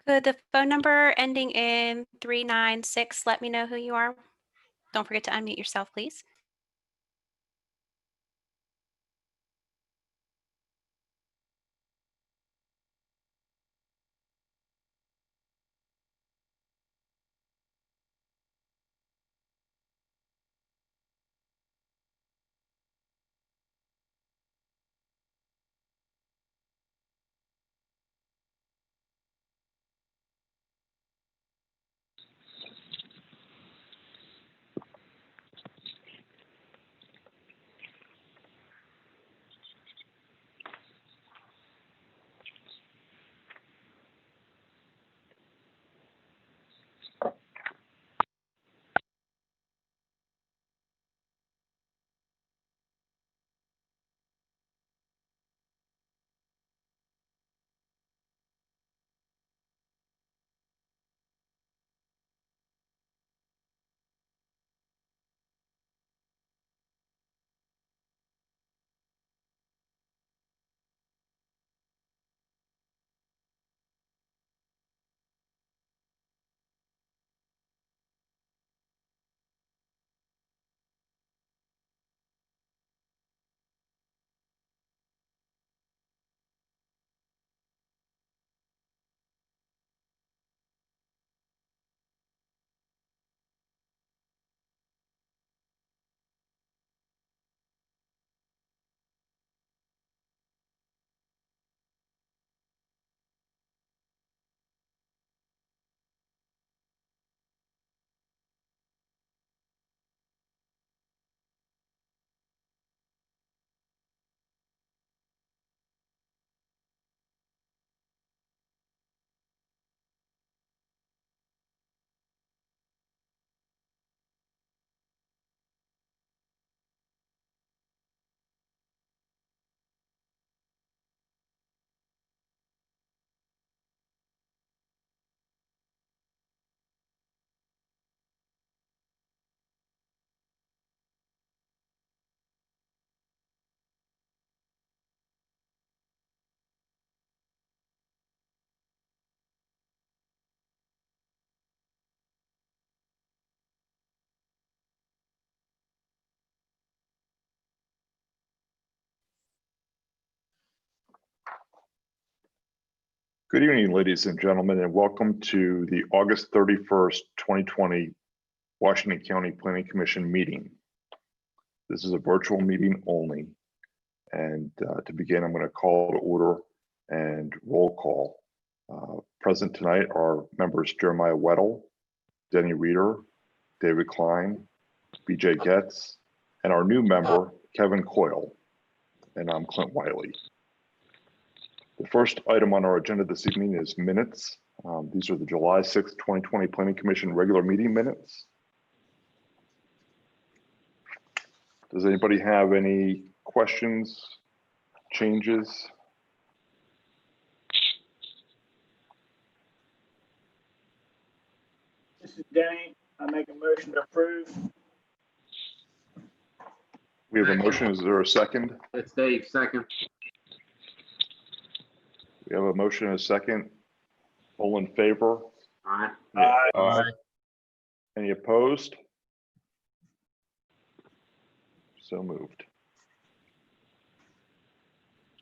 Could the phone number ending in 396 let me know who you are? Don't forget to unmute yourself, please. Good evening, ladies and gentlemen, and welcome to the August 31st, 2020 Washington County Planning Commission meeting. This is a virtual meeting only. And to begin, I'm going to call to order and roll call. Present tonight are members Jeremiah Weddle, Denny Reeder, David Klein, BJ Getz, and our new member, Kevin Coyle. And I'm Clint Wiley. The first item on our agenda this evening is minutes. These are the July 6th, 2020 Planning Commission regular meeting minutes. Does anybody have any questions, changes? This is Danny. I make a motion to approve. We have a motion. Is there a second? It's Dave, second. We have a motion and a second. All in favor? Aye. Aye. Any opposed? So moved.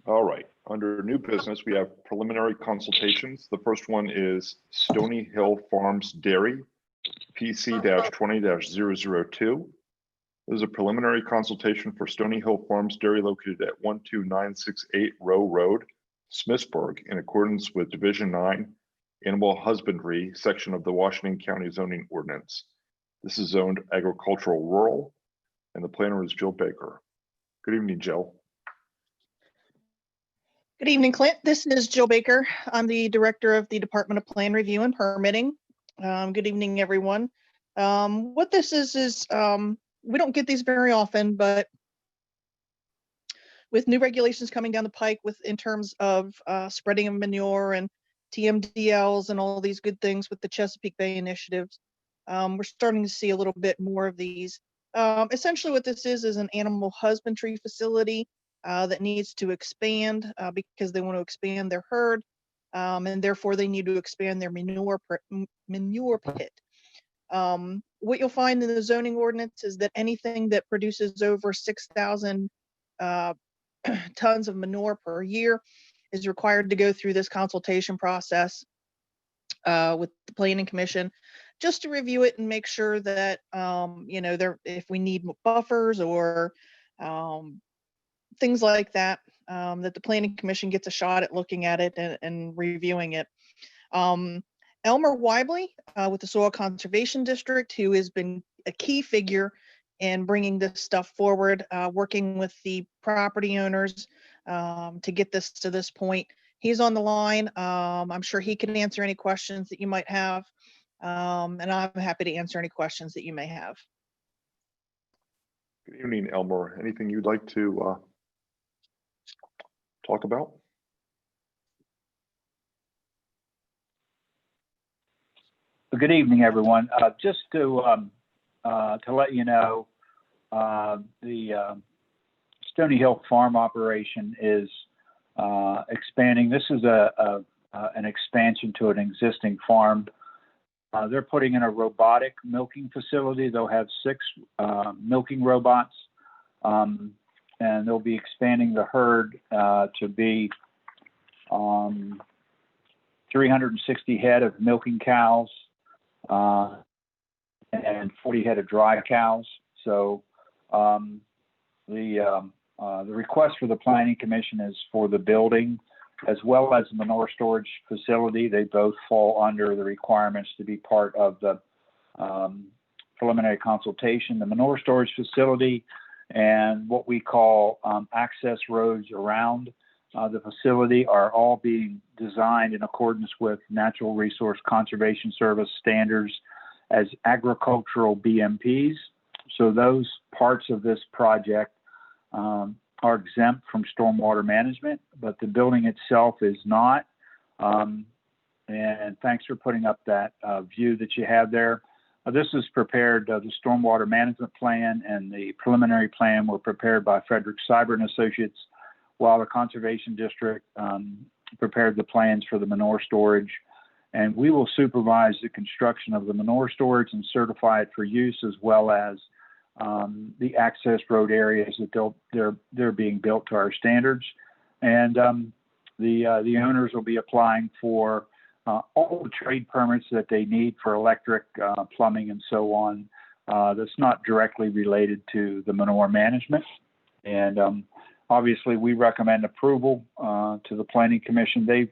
All right, under new business, we have preliminary consultations. The first one is Stony Hill Farms Dairy, PC-20-002. This is a preliminary consultation for Stony Hill Farms Dairy located at 12968 Row Road, Smithsburg, in accordance with Division 9 Animal Husbandry section of the Washington County zoning ordinance. This is zoned agricultural rural, and the planner is Jill Baker. Good evening, Jill. Good evening, Clint. This is Jill Baker. I'm the director of the Department of Plan Review and Permitting. Good evening, everyone. What this is we don't get these very often, but with new regulations coming down the pike in terms of spreading of manure and TMDLs and all these good things with the Chesapeake Bay initiatives, we're starting to see a little bit more of these. Essentially what this is an animal husbandry facility that needs to expand because they want to expand their herd. and therefore they need to expand their manure pit. What you'll find in the zoning ordinance is that anything that produces over 6,000 tons of manure per year is required to go through this consultation process with the Planning Commission, just to review it and make sure that if we need buffers or things like that, that the Planning Commission gets a shot at looking at it and reviewing it. Elmer Weibly with the Soil Conservation District, who has been a key figure in bringing this stuff forward, working with the property owners to get this to this point. He's on the line. I'm sure he can answer any questions that you might have. And I'm happy to answer any questions that you may have. Good evening, Elmer. Anything you'd like to talk about? Good evening, everyone. Just to let you know, the Stony Hill Farm operation is expanding. This is an expansion to an existing farm. They're putting in a robotic milking facility. They'll have 6 milking robots, and they'll be expanding the herd to be 360 head of milking cows and 40 head of dry cows. So the request for the Planning Commission is for the building as well as the manure storage facility. They both fall under the requirements to be part of the preliminary consultation. The manure storage facility and what we call access roads around the facility are all being designed in accordance with Natural Resource Conservation Service standards as agricultural BMPs. So those parts of this project are exempt from stormwater management, but the building itself is not. And thanks for putting up that view that you have there. This is prepared, the stormwater management plan and the preliminary plan were prepared by Frederick Cyber and Associates, while the Conservation District prepared the plans for the manure storage. And we will supervise the construction of the manure storage and certify it for use, as well as the access road areas that they're being built to our standards. And the owners will be applying for all the trade permits that they need for electric, plumbing, and so on. That's not directly related to the manure management. And obviously, we recommend approval to the Planning Commission. They've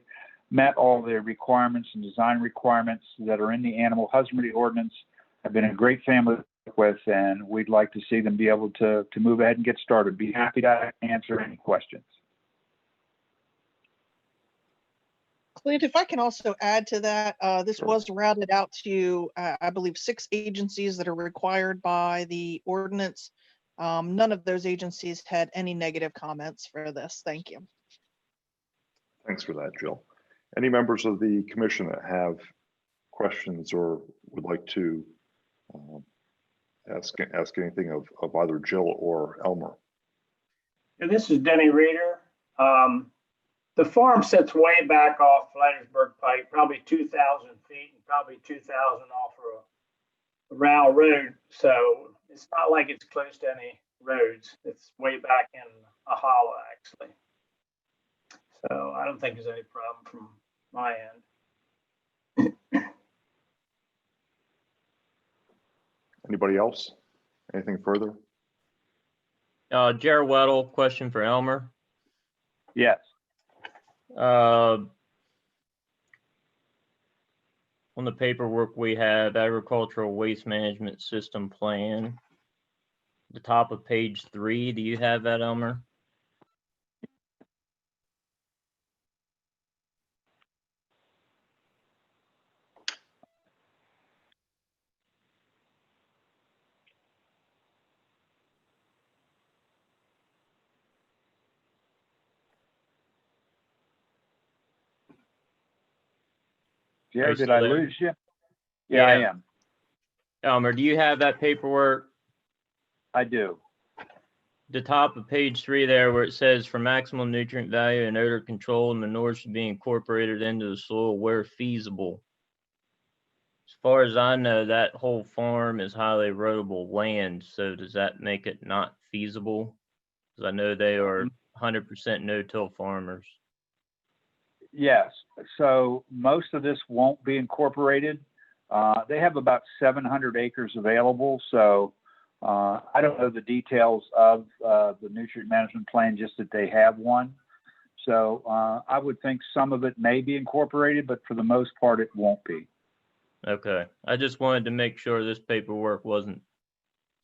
met all the requirements and design requirements that are in the Animal Husbandry Ordinance, have been a great family to work with, and we'd like to see them be able to move ahead and get started. Be happy to answer any questions. Clint, if I can also add to that, this was routed out to, I believe, 6 agencies that are required by the ordinance. None of those agencies had any negative comments for this. Thank you. Thanks for that, Jill. Any members of the commission that have questions or would like to ask anything of either Jill or Elmer? And this is Denny Reeder. The farm sits way back off Flansburgh Pike, probably 2,000 feet and probably 2,000 off a Rowell Road. So it's not like it's close to any roads. It's way back in a hollow, actually. So I don't think there's any problem from my end. Anybody else? Anything further? Jared Weddle, question for Elmer. Yes. On the paperwork we have, agricultural waste management system plan, the top of page 3, do you have that, Elmer? Jared, did still I there? lose you? Yeah, I am. Elmer, do you have that paperwork? I do. the top of page 3 there where it says for maximum nutrient value and odor control, manure should be incorporated into the soil where feasible. As far as I know, that whole farm is highly erodible land. So does that make it not feasible? Because I know they are 100% no-till farmers. Yes, so most of this won't be incorporated. They have about 700 acres available, so I don't know the details of the nutrient management plan, just that they have one. So I would think some of it may be incorporated, but for the most part, it won't be. Okay, I just wanted to make sure this paperwork wasn't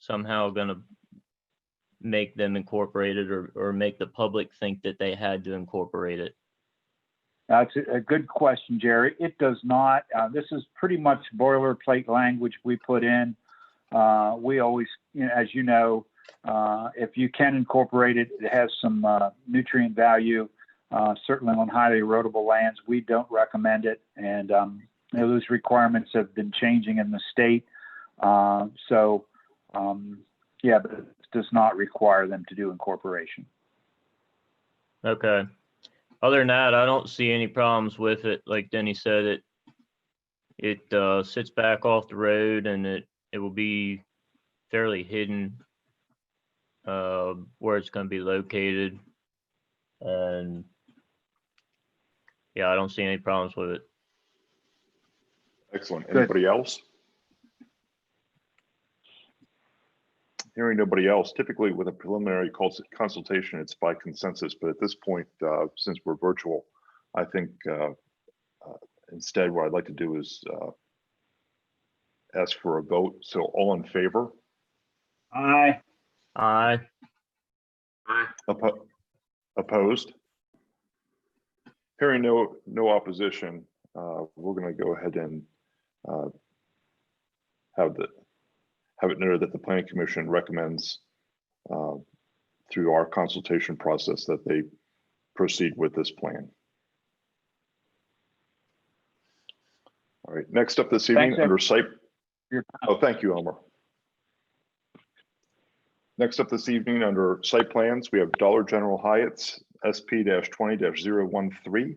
somehow going to make them incorporated or make the public think that they had to incorporate it. That's a good question, Jerry. It does not. This is pretty much boilerplate language we put in. We always, as you know, if you can incorporate it, it has some nutrient value, certainly on highly erodible lands. We don't recommend it. And those requirements have been changing in the state. Yeah, but it does not require them to do incorporation. Okay. Other than that, I don't see any problems with it. Like Denny said, it sits back off the road and it will be fairly hidden where it's going to be located. And yeah, I don't see any problems with it. Excellent. Good. Anybody else? Hearing nobody else, typically with a preliminary consultation, it's by consensus, but at this point, since we're virtual, I think instead what I'd like to do is ask for a vote. So all in favor? Aye. Aye. Opposed? Hearing no opposition, we're going to go ahead and have it noted that the Planning Commission recommends through our consultation process that they proceed with this plan. All right, next up this evening under site. Oh, thank you, Elmer. Next up this evening under site plans, we have Dollar General Hyatt's SP-20-013.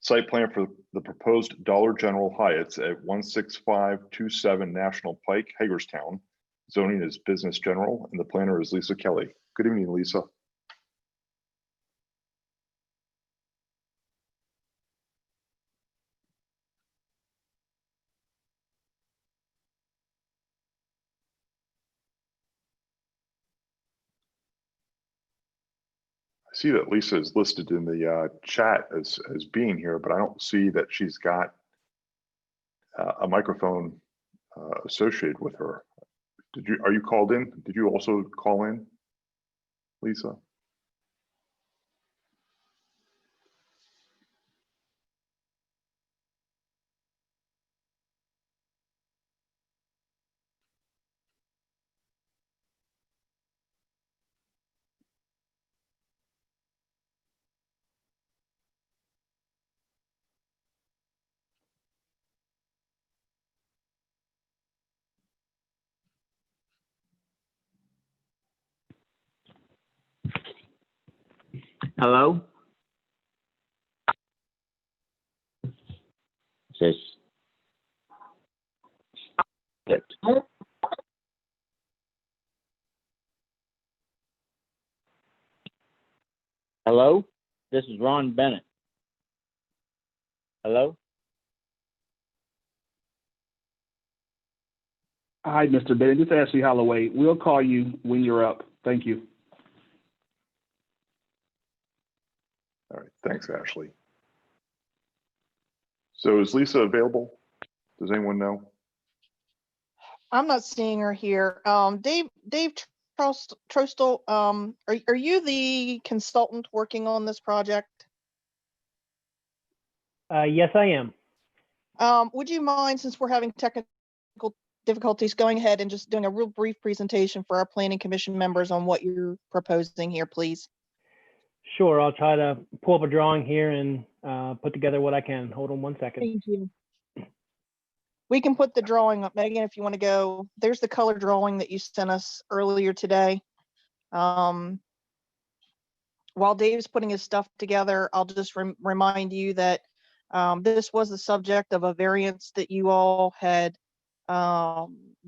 Site plan for the proposed Dollar General Hyatt's at 16527 National Pike, Hagerstown. Zoning is business general, and the planner is Lisa Kelly. Good evening, Lisa. I see that Lisa is listed in the chat as being here, but I don't see that she's got a microphone associated with her. Are you called in? Did you also call in, Lisa? Hello? This. Good. Hello? This is Ron Bennett. Hello? Hi, Mr. Bennett. This is Ashley Holloway. We'll call you when you're up. Thank you. All right, thanks, Ashley. So is Lisa available? Does anyone know? I'm not seeing her here. Dave Trostel, are you the consultant working on this project? Yes, I am. Would you mind, since we're having technical difficulties, going ahead and just doing a real brief presentation for our planning commission members on what you're proposing here, please? Sure, I'll try to pull up a drawing here and put together what I can. Hold on one second. Thank you. We can put the drawing up, Megan, if you want to go. There's the color drawing that you sent us earlier today. while Dave's putting his stuff together, I'll just remind you that this was the subject of a variance that you all had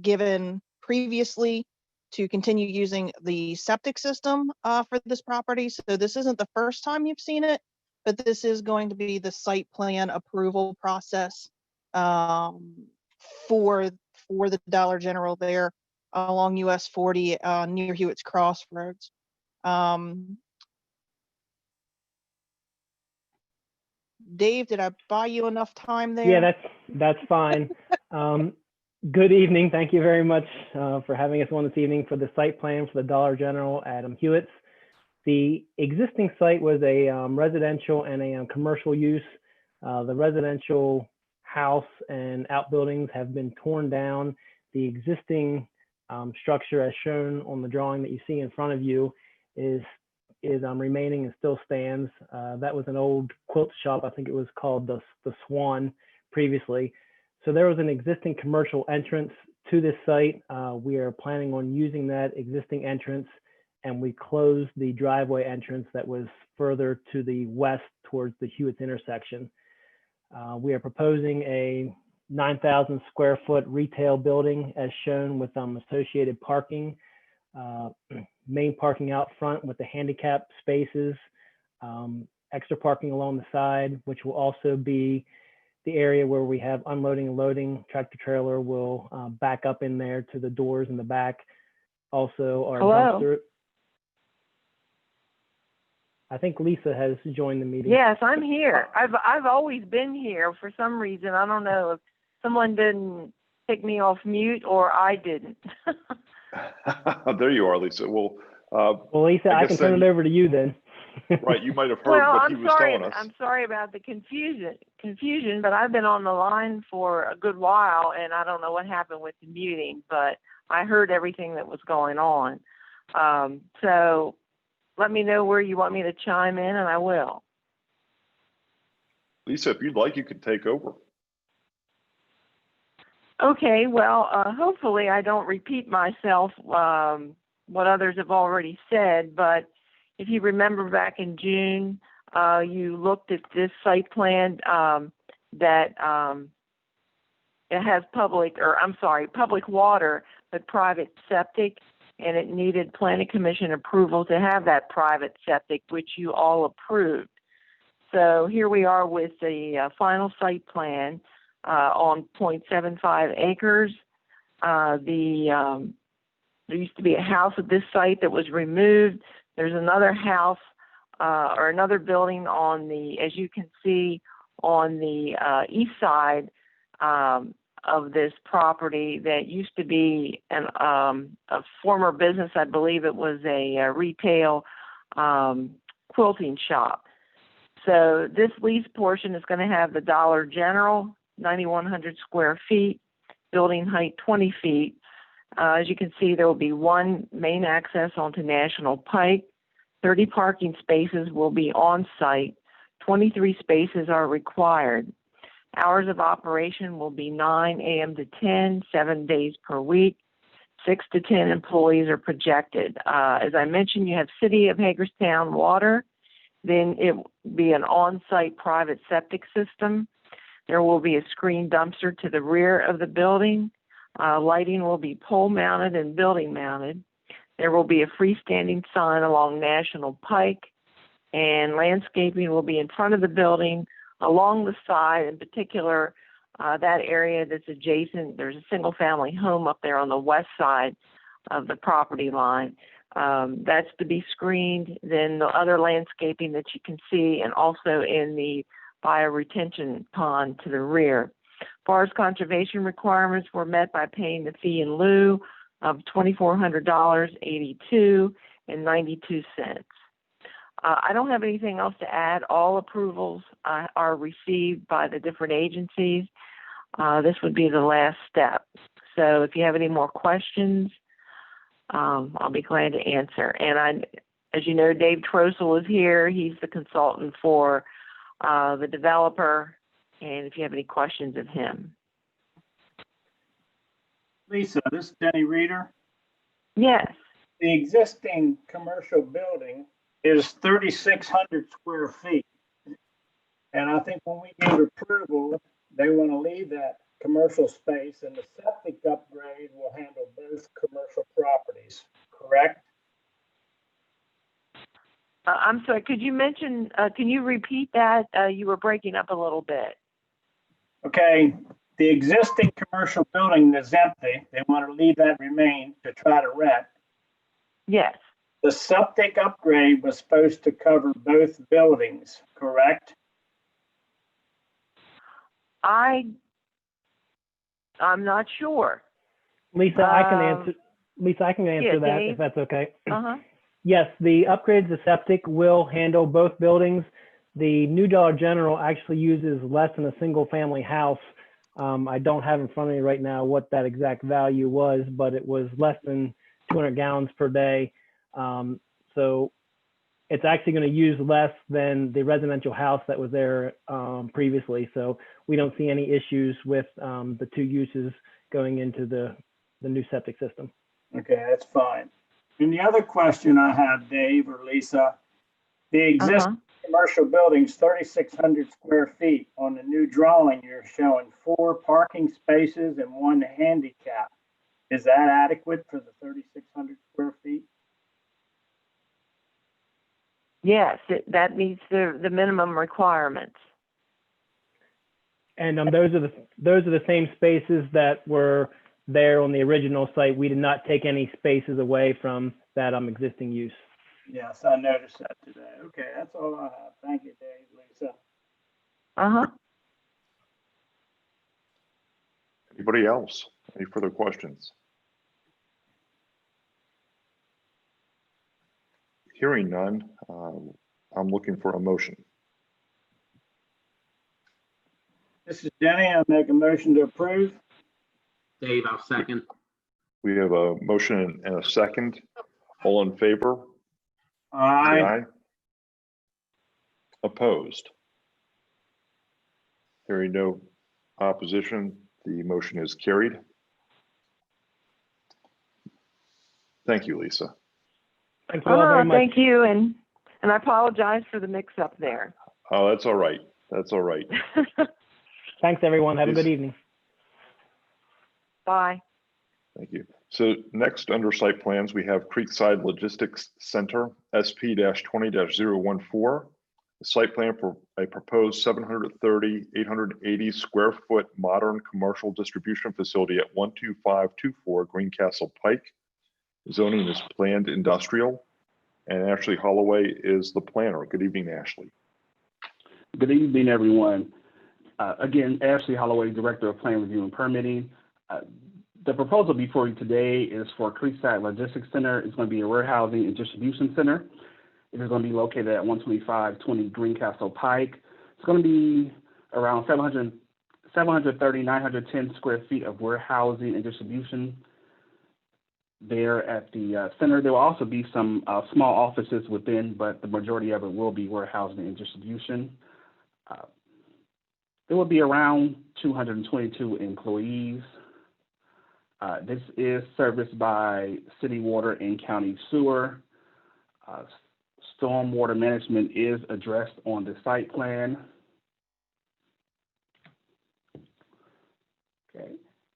given previously to continue using the septic system for this property. So this isn't the first time you've seen it, but this is going to be the site plan approval process for the Dollar General there along US 40 near Hewitt's Crossroads. Dave, did I buy you enough time there? Yeah, that's fine. Good evening. Thank you very much for having us on this evening for the site plan for the Dollar General at Hewitt's. The existing site was a residential and a commercial use. The residential house and outbuildings have been torn down. The existing structure as shown on the drawing that you see in front of you is remaining and still stands. That was an old quilt shop. I think it was called the Swan previously. So there was an existing commercial entrance to this site. We are planning on using that existing entrance, and we closed the driveway entrance that was further to the west towards the Hewitt's intersection. We are proposing a 9,000 square foot retail building as shown with associated parking, main parking out front with the handicap spaces, extra parking along the side, which will also be the area where we have unloading and loading. Tractor trailer will back up in there to the doors in the back. Also our dumpster. I think Lisa has joined the meeting. Yes, I'm here. I've always been here for some reason. I don't know if someone didn't take me off mute or I didn't. There you are, Lisa. Well, Lisa, I can turn it over to you then. Right, you might have heard what he was telling us. I'm sorry about the confusion, but I've been on the line for a good while, and I don't know what happened with the muting, but I heard everything that was going on. So let me know where you want me to chime in, and I will. Lisa, if you'd like, you could take over. Okay, well, hopefully I don't repeat myself, what others have already said, but if you remember back in June, you looked at this site plan that it has public water, but private septic, and it needed planning commission approval to have that private septic, which you all approved. So here we are with the final site plan on 0.75 acres. There used to be a house at this site that was removed. There's another house or another building on the, as you can see, on the east side of this property that used to be a former business. I believe it was a retail quilting shop. So this lease portion is going to have the Dollar General, 9,100 square feet, building height 20 feet. As you can see, there will be one main access onto National Pike. 30 parking spaces will be on site. 23 spaces are required. Hours of operation will be 9 a.m. to 10, 7 days per week. 6 to 10 employees are projected. As I mentioned, you have City of Hagerstown water. Then it will be an on-site private septic system. There will be a screen dumpster to the rear of the building. Lighting will be pole mounted and building mounted. There will be a freestanding sign along National Pike, and landscaping will be in front of the building, along the side, in particular, that area that's adjacent. There's a single family home up there on the west side of the property line. That's to be screened. Then the other landscaping that you can see, and also in the bioretention pond to the rear. Forest conservation requirements were met by paying the fee in lieu of $2,400, $82 and 92 cents. I don't have anything else to add. All approvals are received by the different agencies. This would be the last step. So if you have any more questions, I'll be glad to answer. And as you know, Dave Trossel is here. He's the consultant for the developer. And if you have any questions of him. Lisa, this is Denny Reeder. Yes. The existing commercial building is 3,600 square feet. And I think when we gave approval, they want to leave that commercial space, and the septic upgrade will handle both commercial properties, correct? I'm sorry, could you mention, can you repeat that? You were breaking up a little bit. Okay, the existing commercial building is empty. They want to leave that remain to try to rent. Yes. The septic upgrade was supposed to cover both buildings, correct? I'm not sure. Lisa, I can answer. Lisa, I can answer that Dave. if that's okay. Uh-huh. Yes, the upgrades to septic will handle both buildings. The new Dollar General actually uses less than a single family house. I don't have in front of me right now what that exact value was, but it was less than 200 gallons per day. So it's actually going to use less than the residential house that was there previously. So we don't see any issues with the two uses going into the new septic system. Okay, that's fine. And the other question I have, Dave or Lisa, the existing commercial building's 3,600 square feet. On the new drawing, you're showing 4 parking spaces and 1 handicap. Is that adequate for the 3,600 square feet? Yes, that meets the minimum requirements. And those are the same spaces that were there on the original site. We did not take any spaces away from that existing use. Yes, I noticed that today. Okay, that's all I have. Thank you, Dave, Lisa. Anybody else? Any further questions? Hearing none, I'm looking for a motion. This is Denny. I make a motion to approve. Dave, I'll second. We have a motion and a second. All in favor? Aye. Opposed? Hearing no opposition, the motion is carried. Thank you, Lisa. Thank you all very much. Thank you, and I apologize for the mix-up there. Oh, that's all right. That's all right. Thanks, everyone. Have a good evening. Bye. Thank you. So next, under site plans, we have Creekside Logistics Center, SP-20-014. The site plan for a proposed 730, 880 square foot modern commercial distribution facility at 12524 Greencastle Pike. Zoning is planned industrial, and Ashley Holloway is the planner. Good evening, Ashley. Good evening, everyone. Again, Ashley Holloway, Director of Plan Review and Permitting. The proposal before you today is for Creekside Logistics Center. It's going to be a warehousing and distribution center. It is going to be located at 12520 Greencastle Pike. It's going to be around 730, 910 square feet of warehousing and distribution there at the center. There will also be some small offices within, but the majority of it will be warehousing and distribution. There will be around 222 employees. This is serviced by city water and county sewer. Stormwater management is addressed on the site plan. Okay.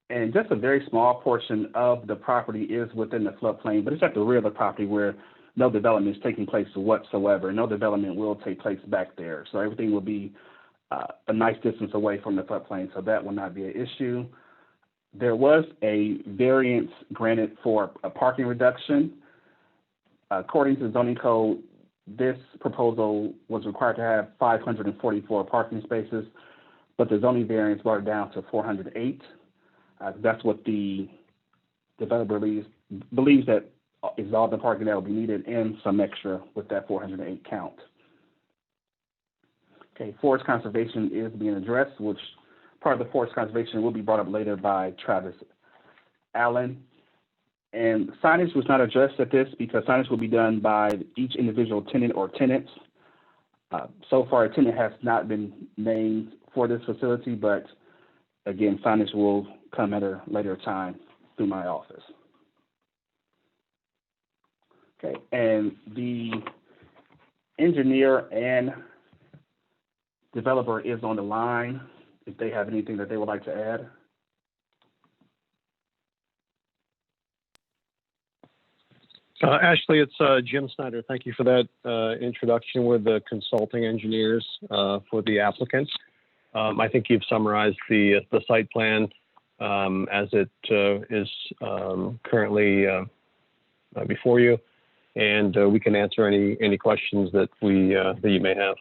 And just a very small portion of the property is within the floodplain, but it's at the rear of the property where no development is taking place whatsoever. No development will take place back there. So everything will be a nice distance away from the floodplain, so that will not be an issue. There was a variance granted for a parking reduction. According to the zoning code, this proposal was required to have 544 parking spaces, but the zoning variance brought it down to 408. That's what the developer believes that is all the parking that will be needed and some extra with that 408 count. Okay, forest conservation is being addressed, which part of the forest conservation will be brought up later by Travis Allen. And signage was not addressed at this because signage will be done by each individual tenant or tenants. So far, a tenant has not been named for this facility, but again, signage will come at a later time through my office. Okay, and the engineer and developer is on the line, if they have anything that they would like to add. Ashley, it's Jim Snyder. Thank you for that introduction with the consulting engineers for the applicant. I think you've summarized the site plan as it is currently before you, and we can answer any questions that you may have.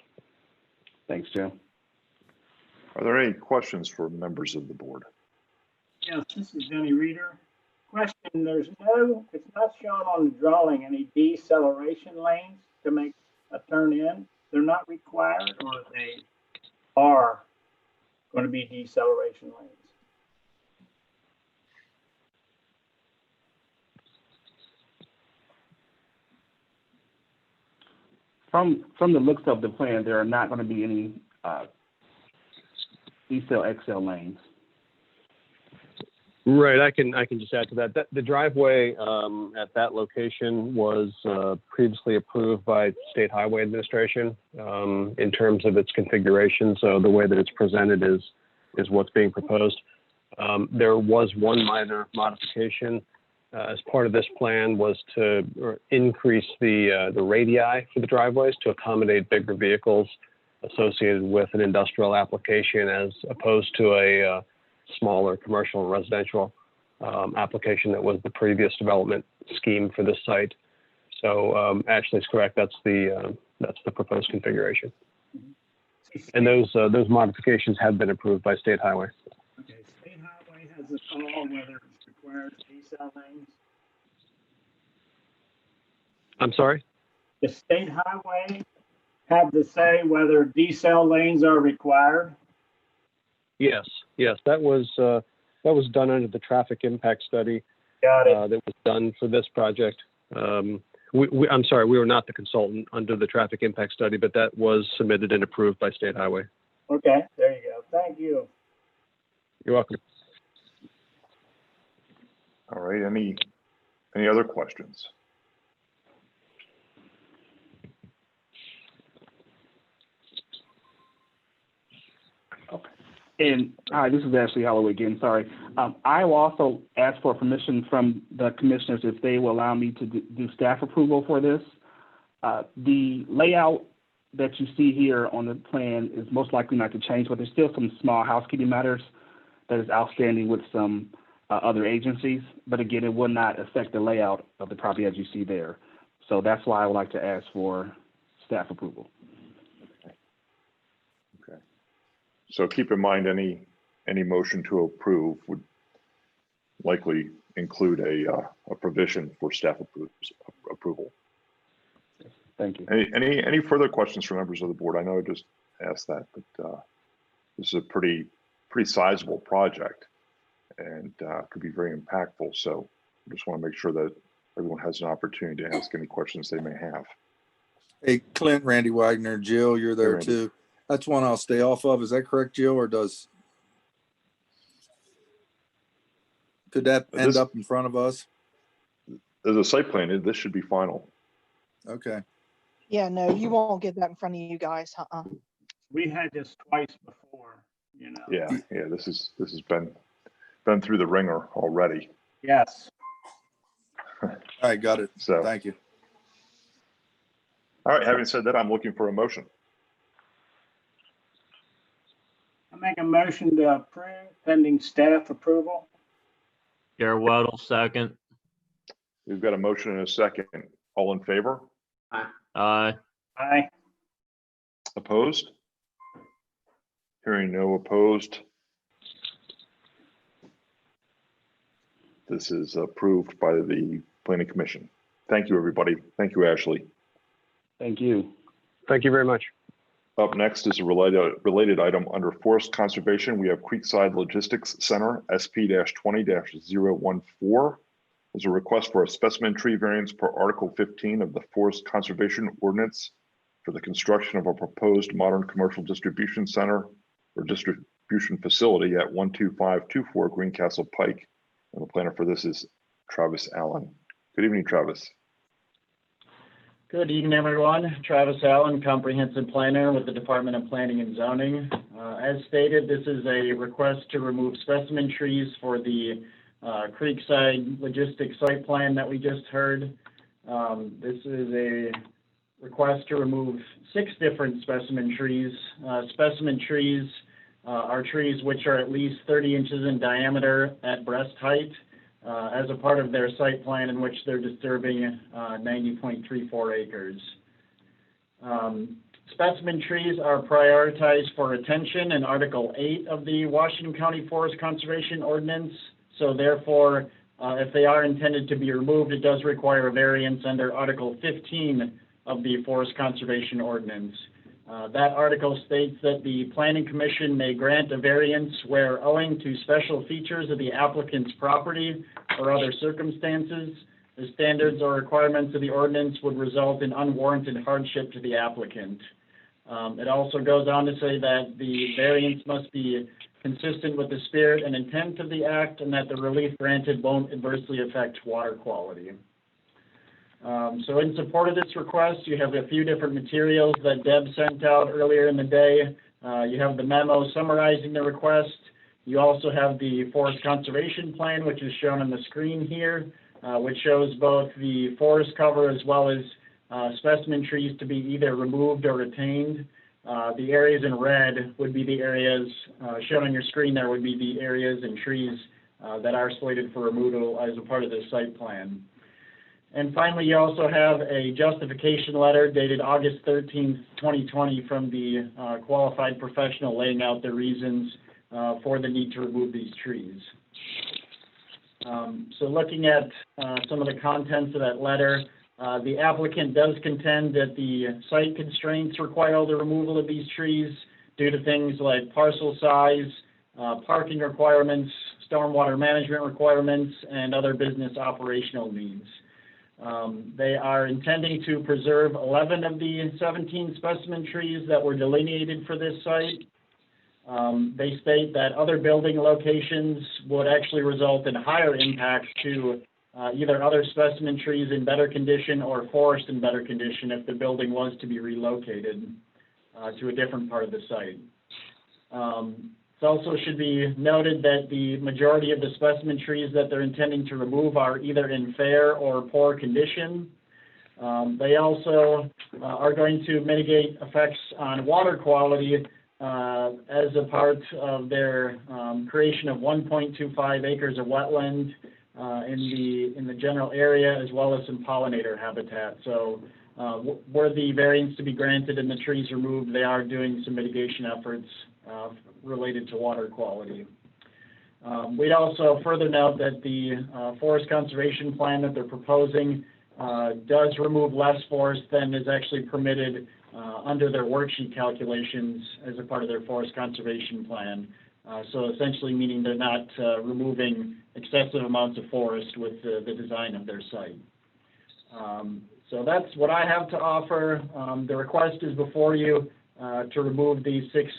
Thanks, Jim. Are there any questions for members of the board? Yes, this is Denny Reader. Question, it's not shown on the drawing any deceleration lanes to make a turn in. They're not required, or they are going to be deceleration lanes? From the looks of the plan, there are not going to be any decel XL lanes. Right, I can just add to that. The driveway at that location was previously approved by State Highway Administration in terms of its configuration. So the way that it's presented is what's being proposed. There was one minor modification as part of this plan, was to increase the radii for the driveways to accommodate bigger vehicles associated with an industrial application, as opposed to a smaller commercial and residential application that was the previous development scheme for this site. So Ashley's correct. That's the proposed configuration, and those modifications have been approved by State Highway. Okay, State Highway has a call whether it's required decel lanes. I'm sorry? The State Highway have to say whether decel lanes are required? Yes, that was done under the traffic impact study. Got it. That was done for this project. I'm sorry, we were not the consultant under the traffic impact study, but that was submitted and approved by State Highway. Okay, there you go. Thank you. You're welcome. All right, any other questions? And hi, this is Ashley Holloway again. Sorry. I will also ask for permission from the commissioners if they will allow me to do staff approval for this. The layout that you see here on the plan is most likely not to change, but there's still some small housekeeping matters that is outstanding with some other agencies. But again, it will not affect the layout of the property as you see there. So that's why I would like to ask for staff approval. Okay. So keep in mind, any motion to approve would likely include a provision for staff approval. Thank you. Any further questions from members of the board? I know I just asked that, but this is a pretty sizable project and could be very impactful. So I just want to make sure that everyone has an opportunity to ask any questions they may have. Hey, Clint, Randy Wagner, Jill, you're there too. That's one I'll stay off of. Is that correct, Jill, or could that end up in front of us? There's a site plan. This should be final. Okay. Yeah, no, you won't get that in front of you guys. We had this twice before, you know. Yeah. This has been through the ringer already. Yes. All right, got it. So thank you. All right. Having said that, I'm looking for a motion. I make a motion to approve pending staff approval. Gary Weddle, second. We've got a motion and a second. All in favor? Aye. Aye. Opposed? Hearing no opposed. This is approved by the Planning Commission. Thank you, everybody. Thank you, Ashley. Thank you. Thank you very much. Up next is a related item under Forest Conservation. We have Creekside Logistics Center, SP-20-014. There's a request for a specimen tree variance per Article 15 of the Forest Conservation Ordinance for the construction of a proposed modern commercial distribution center or distribution facility at 12524 Greencastle Pike. And the planner for this is Travis Allen. Good evening, Travis. Good evening, everyone. Travis Allen, Comprehensive Planner with the Department of Planning and Zoning. As stated, this is a request to remove specimen trees for the Creekside Logistics Site Plan that we just heard. This is a request to remove 6 different specimen trees. Specimen trees are trees which are at least 30 inches in diameter at breast height, as a part of their site plan in which they're disturbing 90.34 acres. Specimen trees are prioritized for retention in Article 8 of the Washington County Forest Conservation Ordinance. So therefore, if they are intended to be removed, it does require a variance under Article 15 of the Forest Conservation Ordinance. That article states that the Planning Commission may grant a variance where, owing to special features of the applicant's property or other circumstances, the standards or requirements of the ordinance would result in unwarranted hardship to the applicant. It also goes on to say that the variance must be consistent with the spirit and intent of the act, and that the relief granted won't adversely affect water quality. So in support of this request, you have a few different materials that Deb sent out earlier in the day. You have the memo summarizing the request. You also have the Forest Conservation Plan, which is shown on the screen here, which shows both the forest cover as well as specimen trees to be either removed or retained. The areas in red would be the areas shown on your screen. There would be the areas and trees that are slated for removal as a part of the site plan. And finally, you also have a justification letter dated August 13th, 2020 from the qualified professional laying out the reasons for the need to remove these trees. So looking at some of the contents of that letter, the applicant does contend that the site constraints require the removal of these trees due to things like parcel size, parking requirements, stormwater management requirements, and other business operational needs. They are intending to preserve 11 of the 17 specimen trees that were delineated for this site. They state that other building locations would actually result in higher impacts to either other specimen trees in better condition or forest in better condition if the building was to be relocated to a different part of the site. It also should be noted that the majority of the specimen trees that they're intending to remove are either in fair or poor condition. They also are going to mitigate effects on water quality as a part of their creation of 1.25 acres of wetland in the general area, as well as some pollinator habitat. So were the variance to be granted and the trees removed, they are doing some mitigation efforts related to water quality. We'd also further note that the forest conservation plan that they're proposing does remove less forest than is actually permitted under their worksheet calculations as a part of their forest conservation plan. So essentially meaning they're not removing excessive amounts of forest with the design of their site. So that's what I have to offer. The request is before you to remove these 6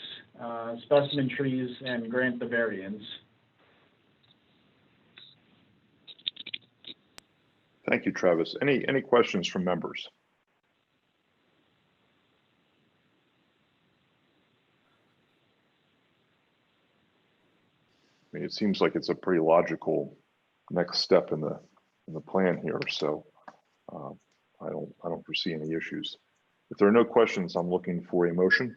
specimen trees and grant the variance. Thank you, Travis. Any questions from members? I mean, it seems like it's a pretty logical next step in the plan here. So I don't foresee any issues. If there are no questions, I'm looking for a motion.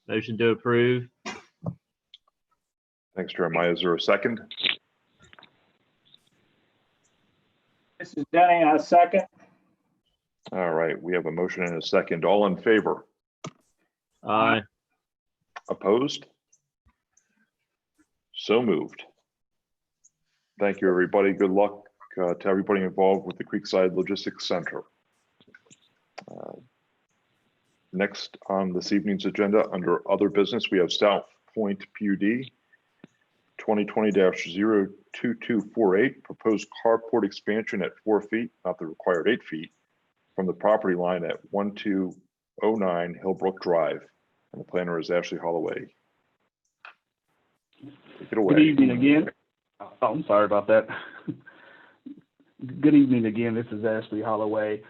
Motion to approve. Thanks, Jeremiah. Is there a second? This is Denny, a second. All right, we have a motion and a second. All in favor? Aye. Opposed? So moved. Thank you, everybody. Good luck to everybody involved with the Creekside Logistics Center. Next on this evening's agenda, under other business, we have South Point PUD 2020-02248, proposed carport expansion at 4 feet, not the required 8 feet, from the property line at 1209 Hillbrook Drive. And the planner is Ashley Holloway. Take it away. Good evening again. Oh, I'm sorry about that. Good evening again. This is Ashley Holloway.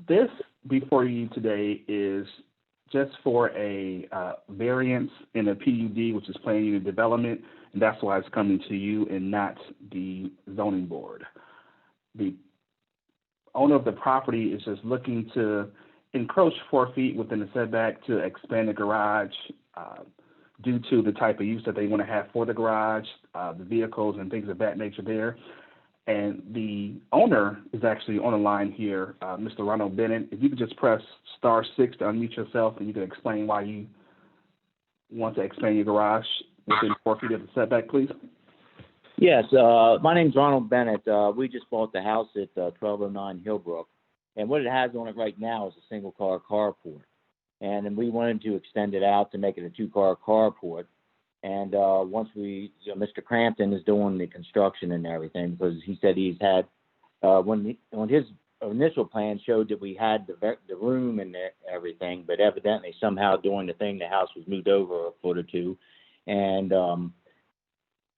This before you today is just for a variance in a PUD, which is planning unit development, and that's why it's coming to you and not the zoning board. The owner of the property is just looking to encroach 4 feet within the setback to expand the garage due to the type of use that they want to have for the garage, the vehicles and things of that nature there. And the owner is actually on the line here, Mr. Ronald Bennett. If you could just press *6 to unmute yourself, and you can explain why you want to expand your garage within 4 feet of the setback, please. Yes, my name's Ronald Bennett. We just bought the house at 1209 Hillbrook. And what it has on it right now is a single-car carport. And then we wanted to extend it out to make it a 2-car carport. And once Mr. Crampton is doing the construction and everything, because he said he's had, on his initial plan showed that we had the room and everything, but evidently somehow during the thing, the house was moved over a foot or two. And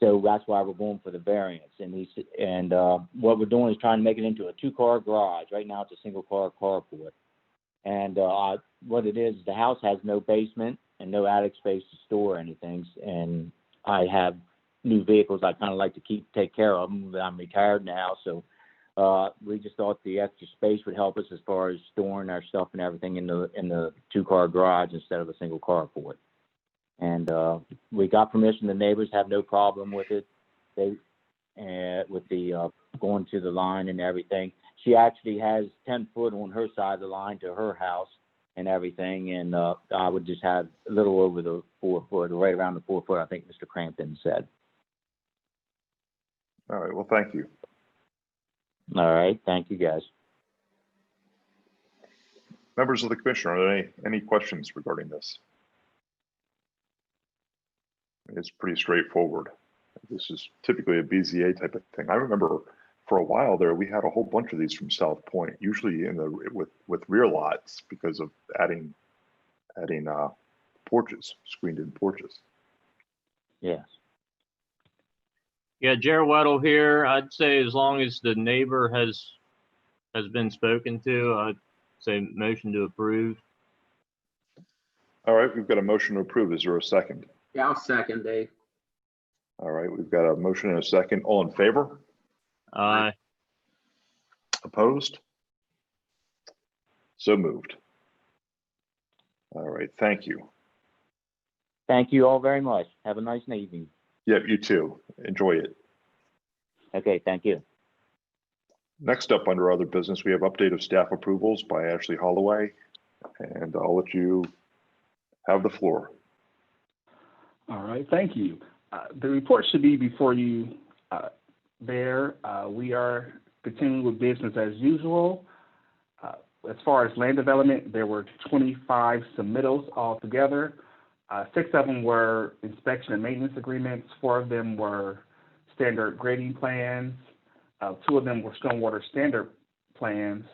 so that's why we're going for the variance. And what we're doing is trying to make it into a 2-car garage. Right now it's a single-car carport. And what it is, the house has no basement and no attic space to store anything. And I have new vehicles I kind of like to take care of them. I'm retired now, so we just thought the extra space would help us as far as storing our stuff and everything in the 2-car garage instead of a single carport. And we got permission. The neighbors have no problem with it. They with the going to the line and everything. She actually has 10 foot on her side of the line to her house and everything. And I would just have a little over the 4 foot, right around the 4 foot, I think Mr. Crampton said. All right, well, thank you. All right, thank you guys. Members of the commission, are there any questions regarding this? It's pretty straightforward. This is typically a BZA type of thing. I remember for a while there, we had a whole bunch of these from South Point, usually with rear lots because of adding porches, screened in porches. Yes. Yeah, Jared Weddle here. I'd say as long as the neighbor has been spoken to, I'd say motion to approve. All right, we've got a motion to approve. Is there a second? Yeah, I'll second, Dave. All right, we've got a motion and a second. All in favor? Aye. Opposed? So moved. All right, thank you. Thank you all very much. Have a nice evening. Yep, you too. Enjoy it. Okay, thank you. Next up under other business, we have update of staff approvals by Ashley Holloway, and I'll let you have the floor. All right, thank you. The report should be before you there. We are continuing with business as usual. As far as land development, there were 25 submittals altogether. 6 of them were inspection and maintenance agreements. 4 of them were standard grading plans. 2 of them were stormwater standard plans.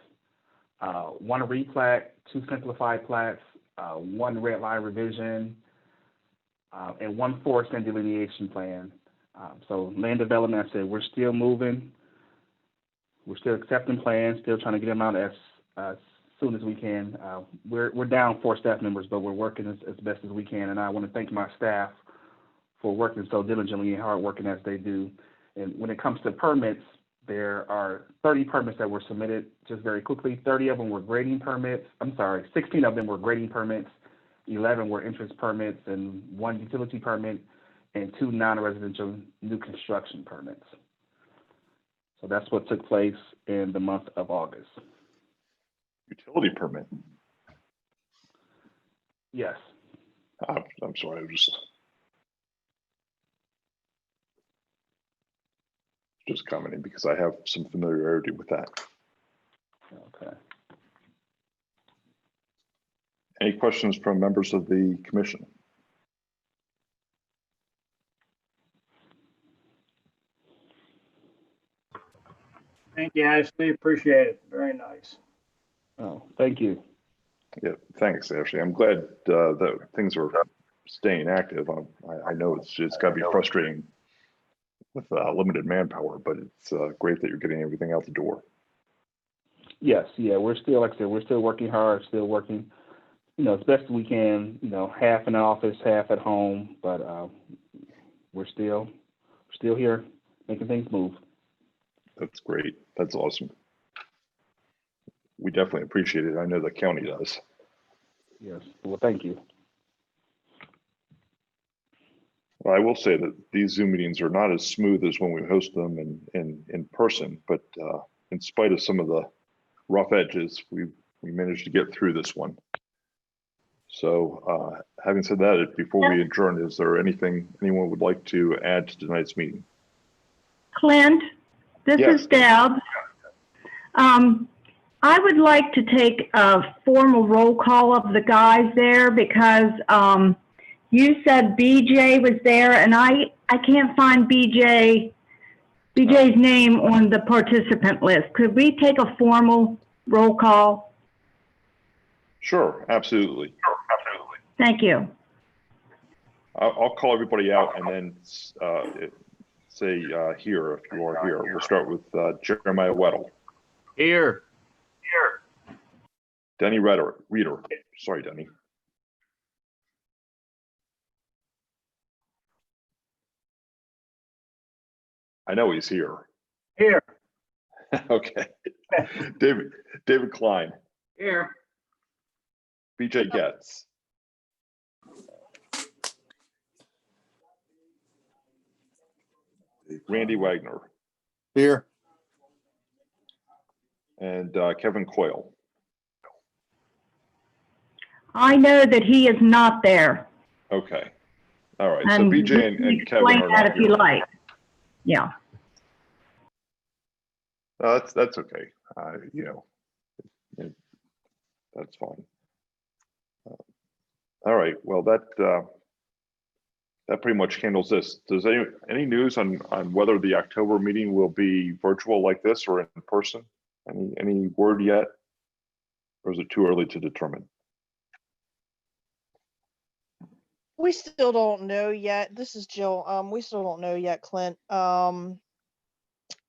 1 replat, 2 simplified plats, 1 red line revision, and 1 forest and delineation plan. So land development, I said, we're still moving. We're still accepting plans, still trying to get them out as soon as we can. We're down 4 staff members, but we're working as best as we can. And I want to thank my staff for working so diligently and hard working as they do. And when it comes to permits, there are 30 permits that were submitted. Just very quickly, 30 of them were grading permits. 16 of them were grading permits. 11 were interest permits and 1 utility permit and 2 non-residential new construction permits. So that's what took place in the month of August. Utility permit? Yes. I'm sorry, I'm just commenting because I have some familiarity with that. Okay. Any questions from members of the commission? Thank you, Ashley. Appreciate it. Very nice. Oh, thank you. Yeah, thanks, Ashley. I'm glad that things are staying active. I know it's got to be frustrating with limited manpower, but it's great that you're getting everything out the door. Yes, yeah, we're still, like I said, we're still working hard, still working, as best we can, half in the office, half at home, but we're still here making things move. That's great. That's awesome. We definitely appreciate it. I know the county does. Yes, well, thank you. Well, I will say that these Zoom meetings are not as smooth as when we host them in person, but in spite of some of the rough edges, we managed to get through this one. So having said that, before we adjourn, is there anything anyone would like to add to tonight's meeting? Clint, this Yes. is Deb. I would like to take a formal roll call of the guys there because you said BJ was there, and I can't find BJ's name on the participant list. Could we take a formal roll call? Sure, absolutely. Thank you. I'll call everybody out and then say here if you are here. We'll start with Jeremiah Weddle. Here. Denny Reader. Sorry, Denny. I know he's here. Here. Okay. David Klein. Here. BJ Getz. Randy Wagner. Here. And Kevin Coyle. I know that he is not there. Okay. All right. And So BJ and Kevin explain are that not if you here. like. Yeah. That's okay. That's fine. All right. Well, that pretty much handles this. Does any news on whether the October meeting will be virtual like this or in person? Any word yet, or is it too early to determine? We still don't know yet. This is Jill. We still don't know yet, Clint.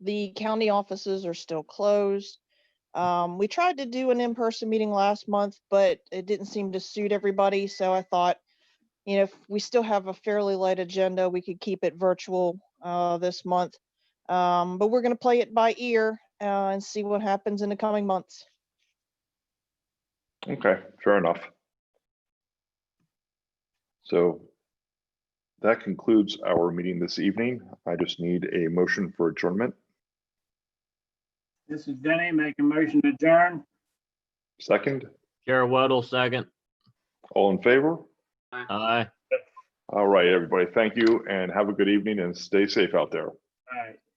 The county offices are still closed. We tried to do an in-person meeting last month, but it didn't seem to suit everybody. So I thought, if we still have a fairly light agenda, we could keep it virtual this month. But we're going to play it by ear and see what happens in the coming months. Okay, fair enough. So that concludes our meeting this evening. I just need a motion for adjournment. This is Denny, make a motion to adjourn. Second. Jared Weddle, second. All in favor? Aye. All right, everybody. Thank you and have a good evening and stay safe out there. All right.